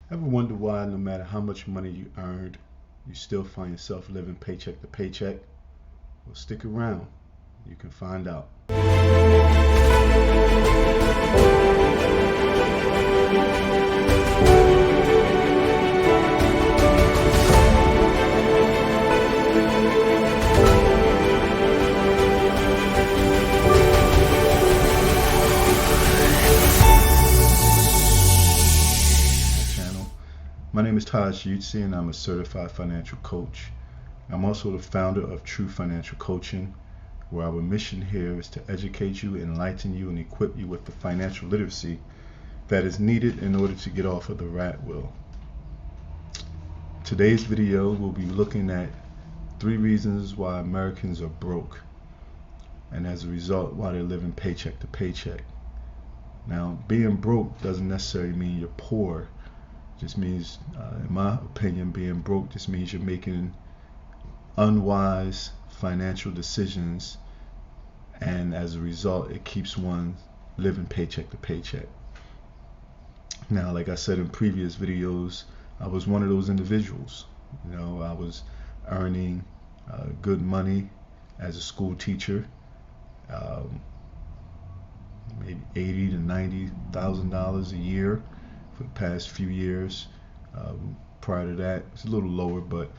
Ever wonder why, no matter how much money you earned, you still find yourself living paycheck to paycheck? Well, stick around. You can find out. Channel. My name is Taj Yutsi, and I'm a certified financial coach. I'm also the founder of True Financial Coaching, where our mission here is to educate you, enlighten you, and equip you with the financial literacy that is needed in order to get off of the rat wheel. Today's video, we'll be looking at 3 reasons why Americans are broke, and as a result, why they're living paycheck to paycheck. Now, being broke doesn't necessarily mean you're poor. It just means, in my opinion, being broke just means you're making unwise financial decisions, and as a result, it keeps one living paycheck to paycheck. Now, like I said in previous videos, I was one of those individuals. I was earning good money as a school teacher, maybe $80,000 to $90,000 a year for the past few years. Prior to that, it's a little lower, but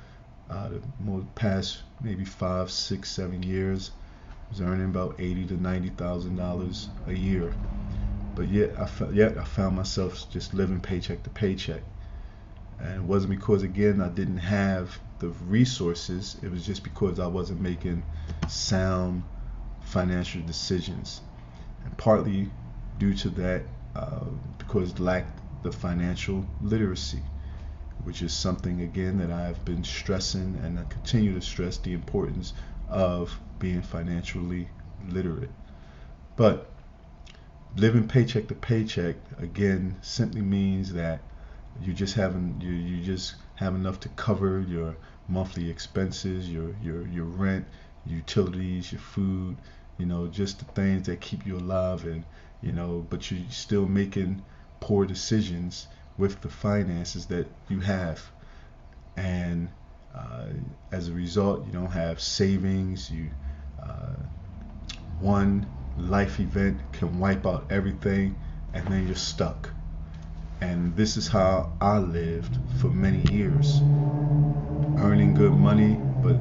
the past maybe 5, 6, 7 years, I was earning about $80,000 to $90,000 a year. But yet I found myself just living paycheck to paycheck, and it wasn't because, again, I didn't have the resources. It was just because I wasn't making sound financial decisions, and partly due to that, because lacked the financial literacy, which is something, again, that I've been stressing, and I continue to stress the importance of being financially literate. But living paycheck to paycheck, again, simply means that you just have enough to cover your monthly expenses, your rent, utilities, your food, just the things that keep you alive, and but you're still making poor decisions with the finances that you have, and as a result, you don't have savings. One life event can wipe out everything, and then you're stuck. And this is how I lived for many years, earning good money, but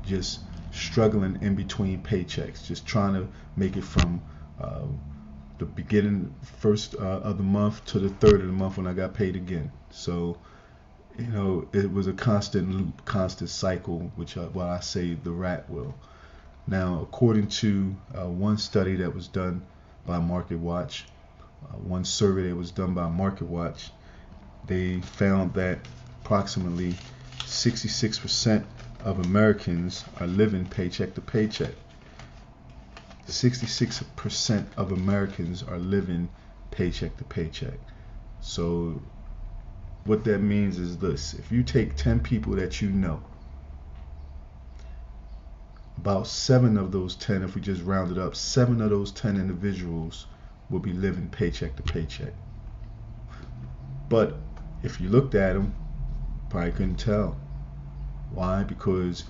just struggling in between paychecks, just trying to make it from the beginning, first of the month, to the third of the month when I got paid again. So, it was a constant loop, constant cycle, which what I say the rat wheel. Now, according to one study that was done by MarketWatch, one survey that was done by MarketWatch, they found that approximately 66% of Americans are living paycheck to paycheck. 66% of Americans are living paycheck to paycheck. So what that means is this: if you take 10 people that you know, about 7 of those 10, if we just round it up, 7 of those 10 individuals will be living paycheck to paycheck. But if you looked at them, probably couldn't tell. Why? Because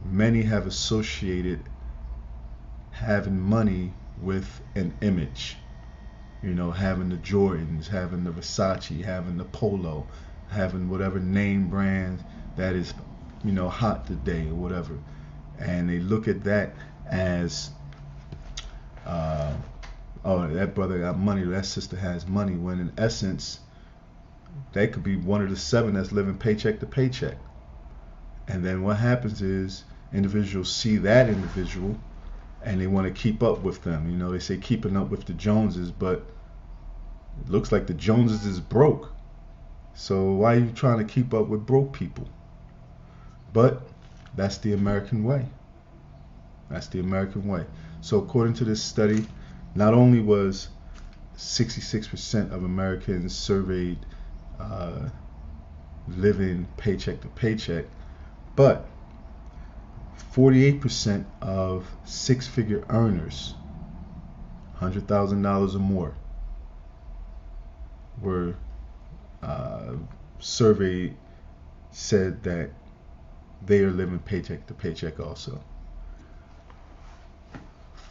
many have associated having money with an image. Having the Jordans, having the Versace, having the Polo, having whatever name brand that is, hot today or whatever. And they look at that as, oh, that brother got money, that sister has money, when in essence, they could be one of the 7 that's living paycheck to paycheck. And then what happens is individuals see that individual and they want to keep up with them. They say keeping up with the Joneses, but it looks like the Joneses is broke. So why are you trying to keep up with broke people? But that's the American way. That's the American way. So according to this study, not only was 66% of Americans surveyed living paycheck to paycheck, but 48% of 6-figure earners, $100,000 or more, were survey said that they are living paycheck to paycheck also.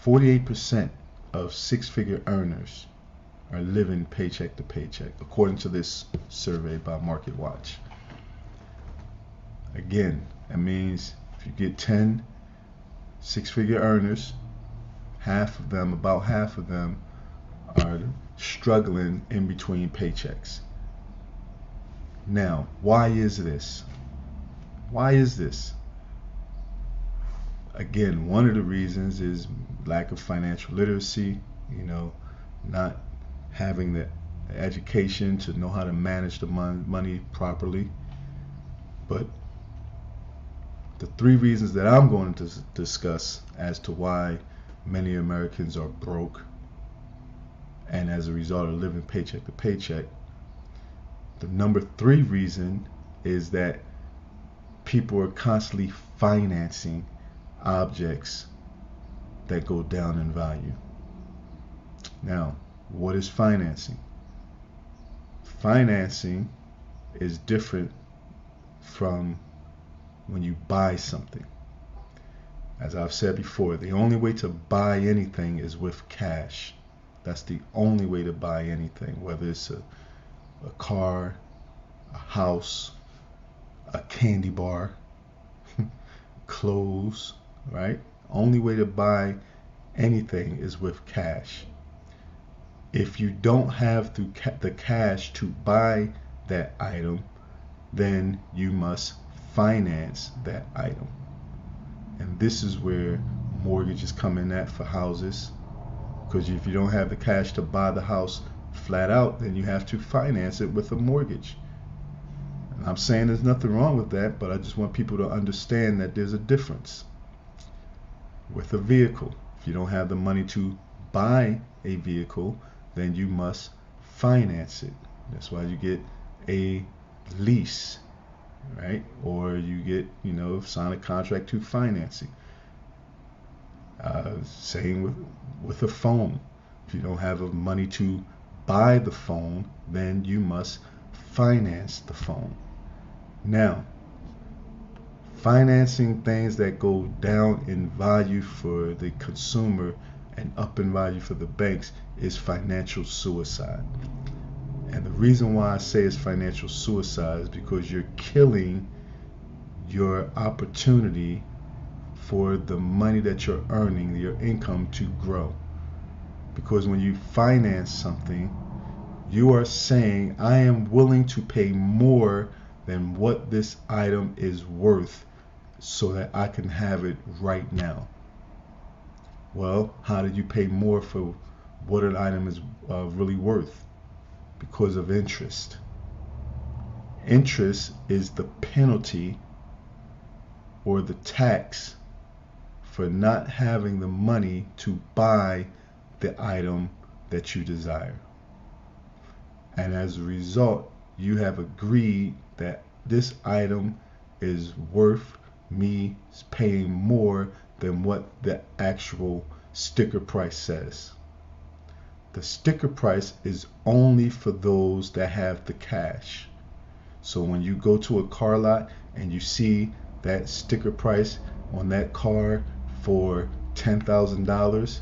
48% of six-figure earners are living paycheck to paycheck, according to this survey by MarketWatch. Again, that means if you get 10 six-figure earners, about half of them are struggling in between paychecks. Now, why is this? Why is this? Again, one of the reasons is lack of financial literacy, not having the education to know how to manage the money properly. But the three reasons that I'm going to discuss as to why many Americans are broke and as a result are living paycheck to paycheck. The number 3 reason is that people are constantly financing objects that go down in value. Now, what is financing? Financing is different from when you buy something. As I've said before, the only way to buy anything is with cash. That's the only way to buy anything, whether it's a car, a house, a candy bar, clothes, right? Only way to buy anything is with cash. If you don't have the cash to buy that item, then you must finance that item. And this is where mortgages come in at for houses, because if you don't have the cash to buy the house flat out, then you have to finance it with a mortgage. And I'm saying there's nothing wrong with that, but I just want people to understand that there's a difference. With a vehicle, if you don't have the money to buy a vehicle, then you must finance it. That's why you get a lease, right? Or you get, sign a contract to financing. Same with a phone. If you don't have money to buy the phone, then you must finance the phone. Now, financing things that go down in value for the consumer and up in value for the banks is financial suicide. And the reason why I say it's financial suicide is because you're killing your opportunity for the money that you're earning, your income, to grow. Because when you finance something, you are saying, I am willing to pay more than what this item is worth so that I can have it right now. Well, how did you pay more for what an item is really worth? Because of interest. Interest is the penalty or the tax for not having the money to buy the item that you desire. And as a result, you have agreed that this item is worth me paying more than what the actual sticker price says. The sticker price is only for those that have the cash. So when you go to a car lot and you see that sticker price on that car for $10,000,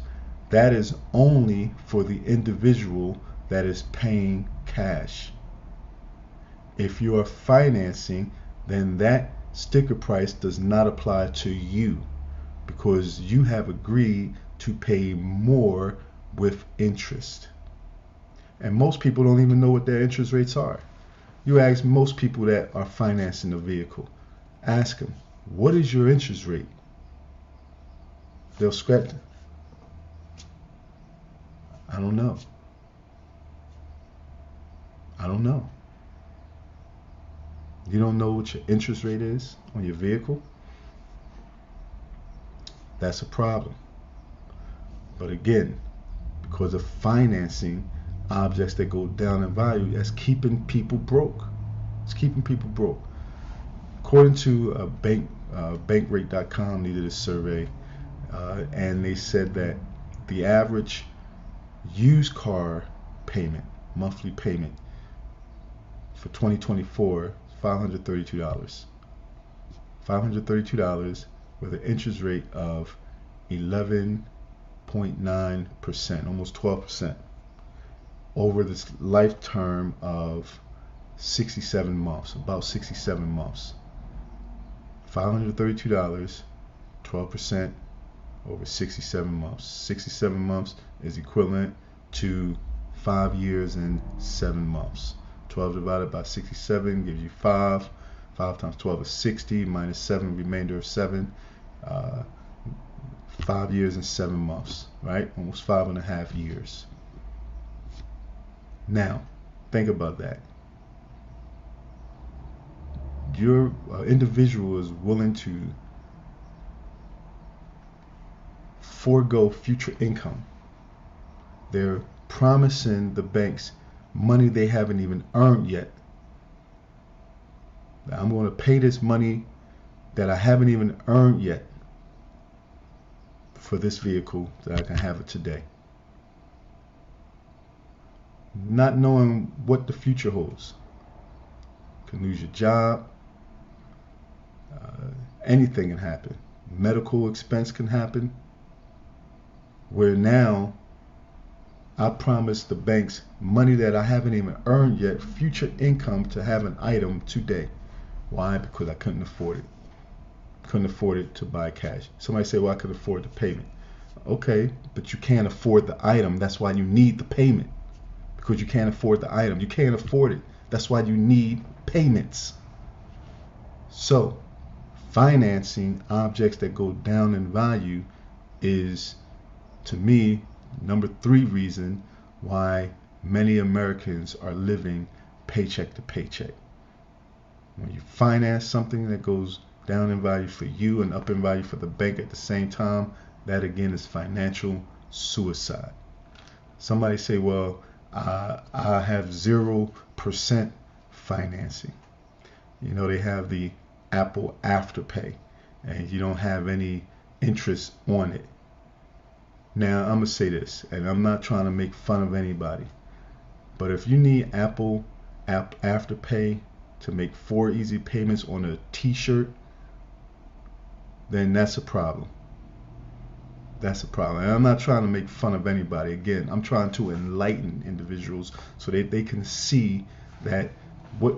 that is only for the individual that is paying cash. If you are financing, then that sticker price does not apply to you, because you have agreed to pay more with interest. And most people don't even know what their interest rates are. You ask most people that are financing a vehicle, ask them, what is your interest rate? They'll scratch. I don't know. You don't know what your interest rate is on your vehicle? That's a problem. But again, because of financing objects that go down in value, that's keeping people broke. It's keeping people broke. According to bankrate.com, they did a survey, and they said that the average used car payment, monthly payment, for 2024, $532. $532 with an interest rate of 11.9%, almost 12%, over this life term of 67 months, about 67 months. $532, 12% over 67 months. 67 months is equivalent to 5 years and 7 months. 12 divided by 67 gives you 5. 5 times 12 is 60, minus 7, remainder of 7. 5 years and 7 months, right? Almost 5.5 years. Now, think about that. Your individual is willing to forego future income. They're promising the banks money they haven't even earned yet. I'm going to pay this money that I haven't even earned yet for this vehicle that I can have it today. Not knowing what the future holds. You can lose your job. Anything can happen. Medical expense can happen. Where now I promise the banks money that I haven't even earned yet, future income to have an item today. Why? Because I couldn't afford it. Couldn't afford it to buy cash. Somebody say, well, I could afford the payment. Okay, but you can't afford the item. That's why you need the payment. Because you can't afford the item. You can't afford it. That's why you need payments. So, financing objects that go down in value is, to me, number 3 reason why many Americans are living paycheck to paycheck. When you finance something that goes down in value for you and up in value for the bank at the same time, that again is financial suicide. Somebody say, well, I have 0% financing. You know, they have the Apple Afterpay and you don't have any interest on it. Now, I'm going to say this, and I'm not trying to make fun of anybody, but if you need Apple Afterpay to make 4 easy payments on a t-shirt, then that's a problem. That's a problem. And I'm not trying to make fun of anybody. Again, I'm trying to enlighten individuals so that they can see that what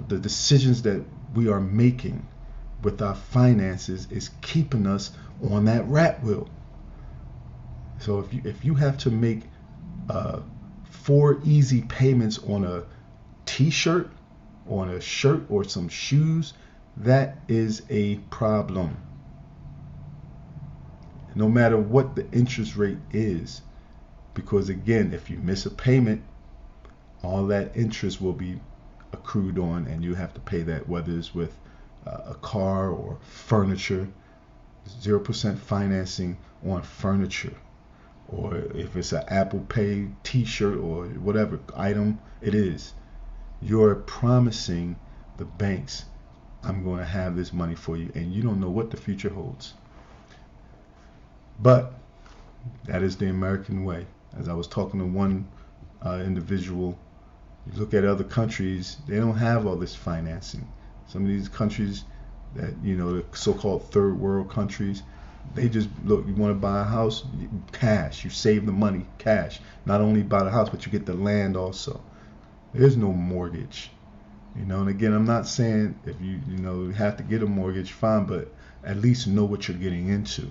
the decisions that we are making with our finances is keeping us on that rat wheel. So if you have to make 4 easy payments on a t-shirt, on a shirt, or some shoes, that is a problem. No matter what the interest rate is, because again, if you miss a payment, all that interest will be accrued on, and you have to pay that, whether it's with a car or furniture. 0% financing on furniture, or if it's an Apple Pay t-shirt or whatever item it is, you're promising the banks, I'm going to have this money for you, and you don't know what the future holds. But that is the American way. As I was talking to one individual, you look at other countries, they don't have all this financing. Some of these countries that, you know, the so-called third world countries, they just, look, you want to buy a house, cash, you save the money, cash. Not only buy the house, but you get the land also. There's no mortgage. You know, and again, I'm not saying if you have to get a mortgage, fine, but at least know what you're getting into.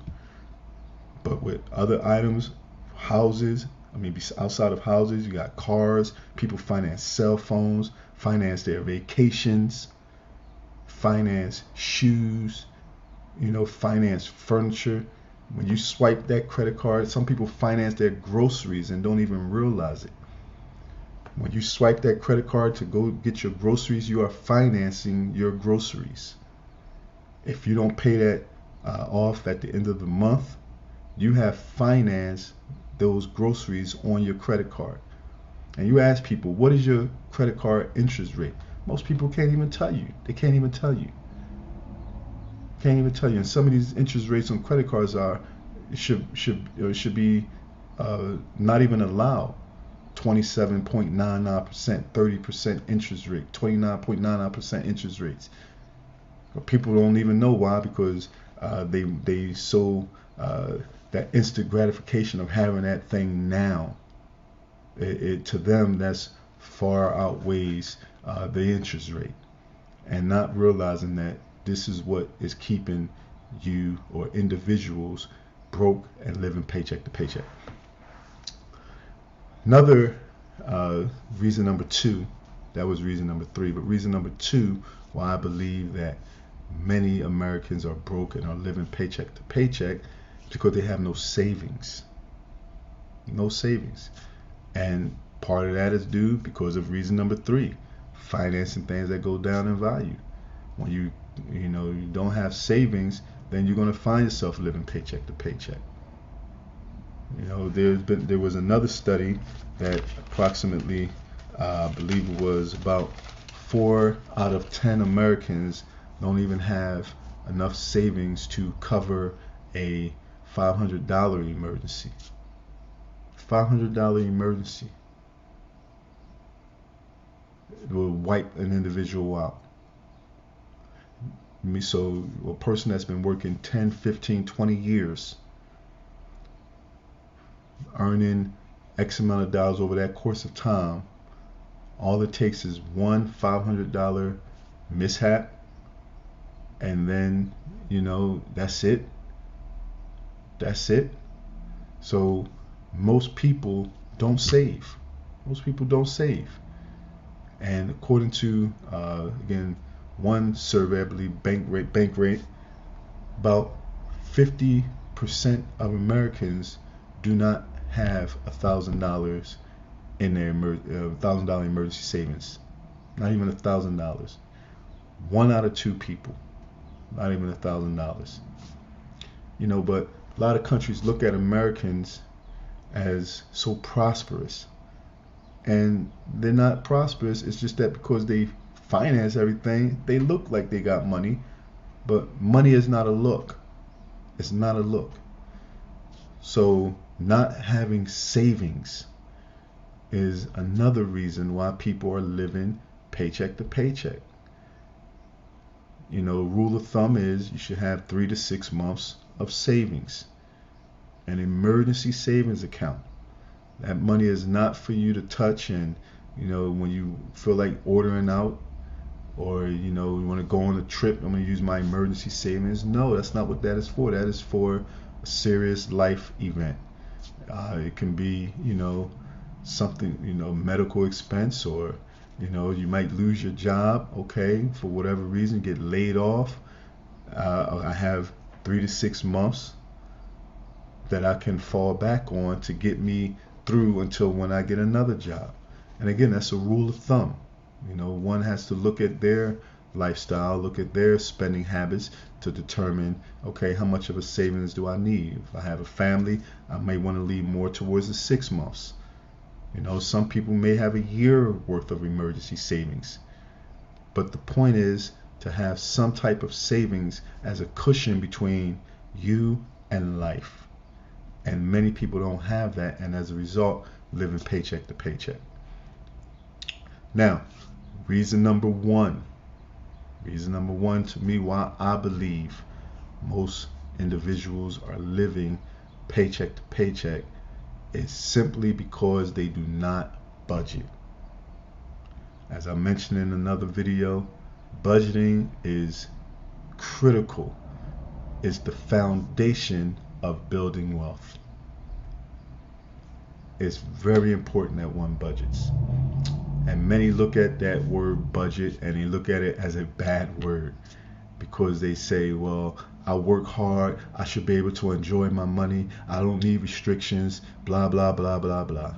But with other items, houses, I mean, outside of houses, you got cars, people finance cell phones, finance their vacations, finance shoes, finance furniture. When you swipe that credit card, some people finance their groceries and don't even realize it. When you swipe that credit card to go get your groceries, you are financing your groceries. If you don't pay that off at the end of the month, you have financed those groceries on your credit card. And you ask people, what is your credit card interest rate? Most people can't even tell you. They can't even tell you. Can't even tell you. And some of these interest rates on credit cards should be not even allowed. 27.99%, 30% interest rate, 29.99% interest rates. But people don't even know why, because they so that instant gratification of having that thing now. It to them, that's far outweighs the interest rate, and not realizing that this is what is keeping you or individuals broke and living paycheck to paycheck. Another reason number two, that was reason number three, but reason number two why I believe that many Americans are broke and are living paycheck to paycheck is because they have no savings. No savings. And part of that is due because of reason number three, financing things that go down in value. When you don't have savings, then you're going to find yourself living paycheck to paycheck. There was another study that approximately, I believe it was about 4 out of 10 Americans don't even have enough savings to cover a $500 emergency. $500 emergency will wipe an individual out. So a person that's been working 10, 15, 20 years, earning X amount of dollars over that course of time, all it takes is one $500 mishap, and then that's it. So most people don't save. And according to again, one survey, I believe, bank rate, about 50% of Americans do not have $1,000 in their $1,000 emergency savings. Not even $1,000. 1 out of 2 people, not even $1,000. But a lot of countries look at Americans as so prosperous, and they're not prosperous. It's just that because they finance everything, they look like they got money, but money is not a look. It's not a look. So not having savings is another reason why people are living paycheck to paycheck. Rule of thumb is you should have 3 to 6 months of savings, an emergency savings account. That money is not for you to touch, and when you feel like ordering out, or you want to go on a trip, I'm going to use my emergency savings. No, that's not what that is for. That is for a serious life event. It can be something, medical expense, or you might lose your job, okay, for whatever reason, get laid off. I have 3 to 6 months that I can fall back on to get me through until when I get another job. And again, that's a rule of thumb. One has to look at their lifestyle, look at their spending habits to determine, okay, how much of a savings do I need? If I have a family, I may want to leave more towards the 6 months. Some people may have a year worth of emergency savings. But the point is to have some type of savings as a cushion between you and life. And many people don't have that, and as a result, living paycheck to paycheck. Now, reason number one to me why I believe most individuals are living paycheck to paycheck is simply because they do not budget. As I mentioned in another video, budgeting is critical. It's the foundation of building wealth. It's very important that one budgets. And many look at that word budget and they look at it as a bad word, because they say, well, I work hard, I should be able to enjoy my money, I don't need restrictions, blah blah blah blah blah.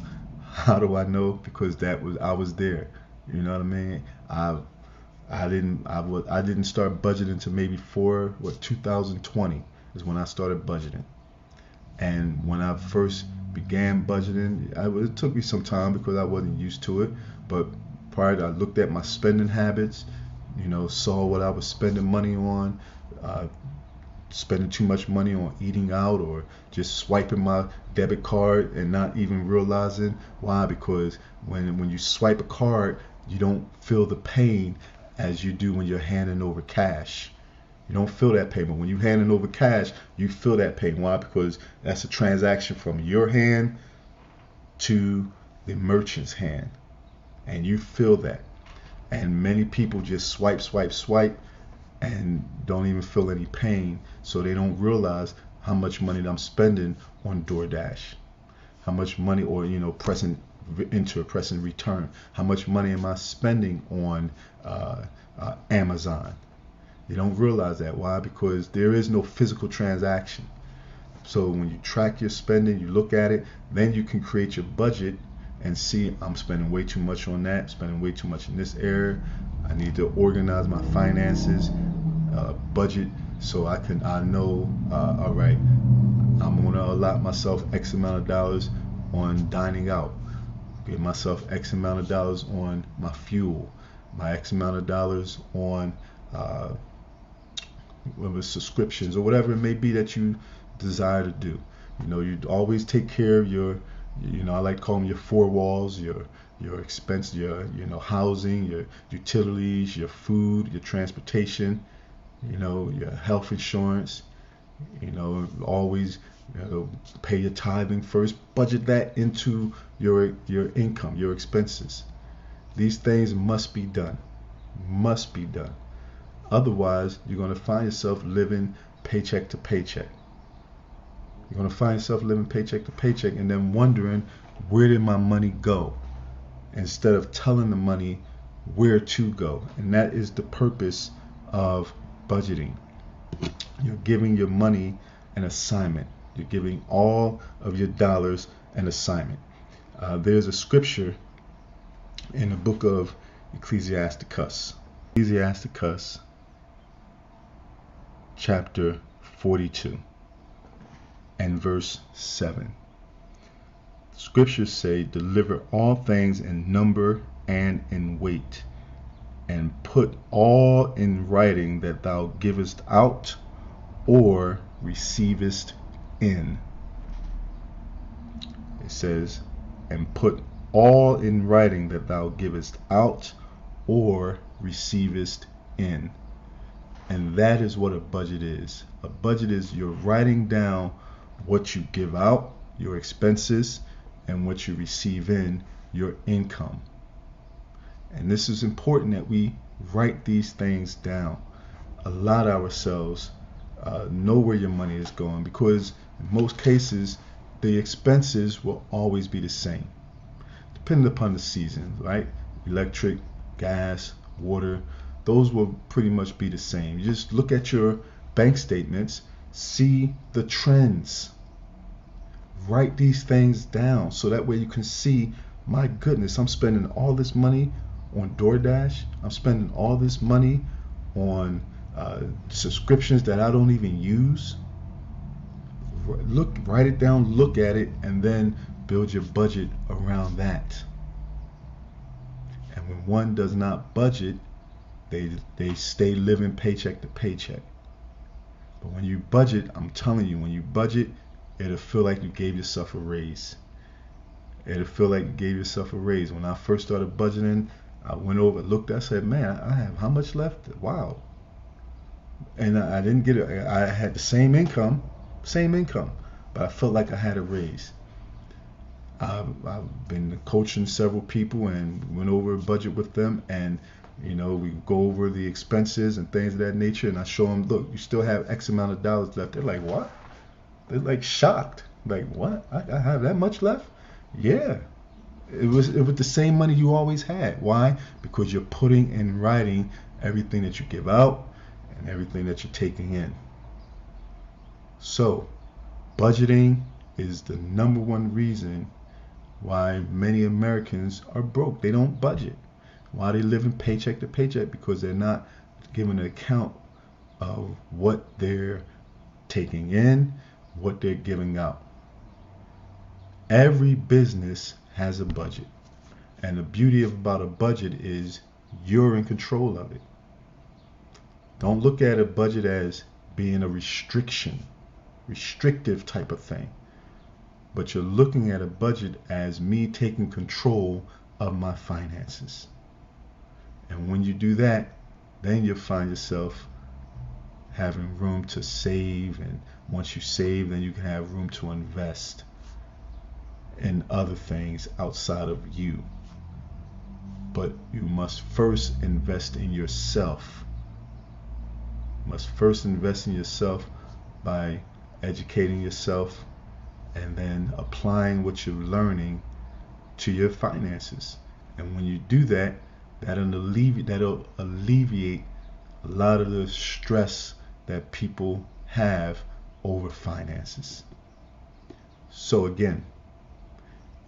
How do I know? Because I was there. You know what I mean? I didn't start budgeting until maybe 2020 is when I started budgeting. And when I first began budgeting, it took me some time because I wasn't used to it. But prior to, I looked at my spending habits, saw what I was spending money on, spending too much money on eating out or just swiping my debit card and not even realizing why. Because when you swipe a card, you don't feel the pain as you do when you're handing over cash. You don't feel that pain, but when you're handing over cash, you feel that pain. Why? Because that's a transaction from your hand to the merchant's hand, and you feel that. And many people just swipe, swipe, swipe, and don't even feel any pain, so they don't realize how much money I'm spending on DoorDash, how much money, or pressing enter, pressing return, how much money am I spending on Amazon. You don't realize that. Why? Because there is no physical transaction. So when you track your spending, you look at it, then you can create your budget and see, I'm spending way too much on that, spending way too much in this area. I need to organize my finances, budget, so I know, all right, I'm going to allot myself X amount of dollars on dining out, give myself X amount of dollars on my fuel, my X amount of dollars on whether subscriptions or whatever it may be that you desire to do. You always take care of your, I like to call them your four walls, your expense, your housing, your utilities, your food, your transportation, your health insurance. Always pay your tithing first. Budget that into your income, your expenses. These things must be done. Must be done. Otherwise, you're going to find yourself living paycheck to paycheck. You're going to find yourself living paycheck to paycheck and then wondering, where did my money go? Instead of telling the money where to go. And that is the purpose of budgeting. You're giving your money an assignment. You're giving all of your dollars an assignment. There's a scripture in the book of Ecclesiasticus. Ecclesiasticus chapter 42 and verse 7. Scriptures say, deliver all things in number and in weight, and put all in writing that thou givest out or receivest in. It says, and put all in writing that thou givest out or receivest in. And that is what a budget is. A budget is you're writing down what you give out, your expenses, and what you receive in, your income. And this is important that we write these things down. Allot ourselves, know where your money is going, because in most cases, the expenses will always be the same, depending upon the season, right? Electric, gas, water, those will pretty much be the same. You just look at your bank statements, see the trends. Write these things down so that way you can see, my goodness, I'm spending all this money on DoorDash. I'm spending all this money on subscriptions that I don't even use. Write it down, look at it, and then build your budget around that. And when one does not budget, they stay living paycheck to paycheck. But when you budget, I'm telling you, when you budget, it'll feel like you gave yourself a raise. It'll feel like you gave yourself a raise. When I first started budgeting, I went over, looked, I said, man, I have how much left? Wow. And I didn't get it. I had the same income, but I felt like I had a raise. I've been coaching several people and went over a budget with them, and we go over the expenses and things of that nature, and I show them, look, you still have X amount of dollars left. They're like, what? They're like shocked. Like, what? I have that much left? Yeah. It was the same money you always had. Why? Because you're putting in writing everything that you give out and everything that you're taking in. So, budgeting is the number one reason why many Americans are broke. They don't budget. Why they living paycheck to paycheck? Because they're not giving an account of what they're taking in, what they're giving out. Every business has a budget. And the beauty about a budget is you're in control of it. Don't look at a budget as being a restrictive type of thing. But you're looking at a budget as me taking control of my finances. And when you do that, then you'll find yourself having room to save. And once you save, then you can have room to invest in other things outside of you. But you must first invest in yourself. You must first invest in yourself by educating yourself and then applying what you're learning to your finances. And when you do that, that'll alleviate a lot of the stress that people have over finances. So again,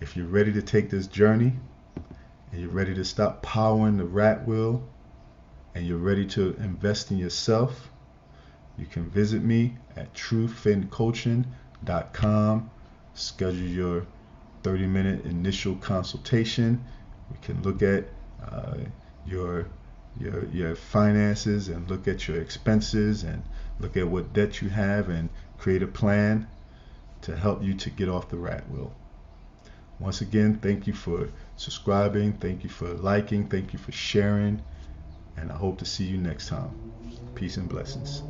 if you're ready to take this journey and you're ready to stop powering the rat wheel and you're ready to invest in yourself, you can visit me at truefincoaching.com. Schedule your 30-minute initial consultation. We can look at your finances and look at your expenses and look at what debt you have and create a plan to help you to get off the rat wheel. Once again, thank you for subscribing, thank you for liking, thank you for sharing, and I hope to see you next time. Peace and blessings.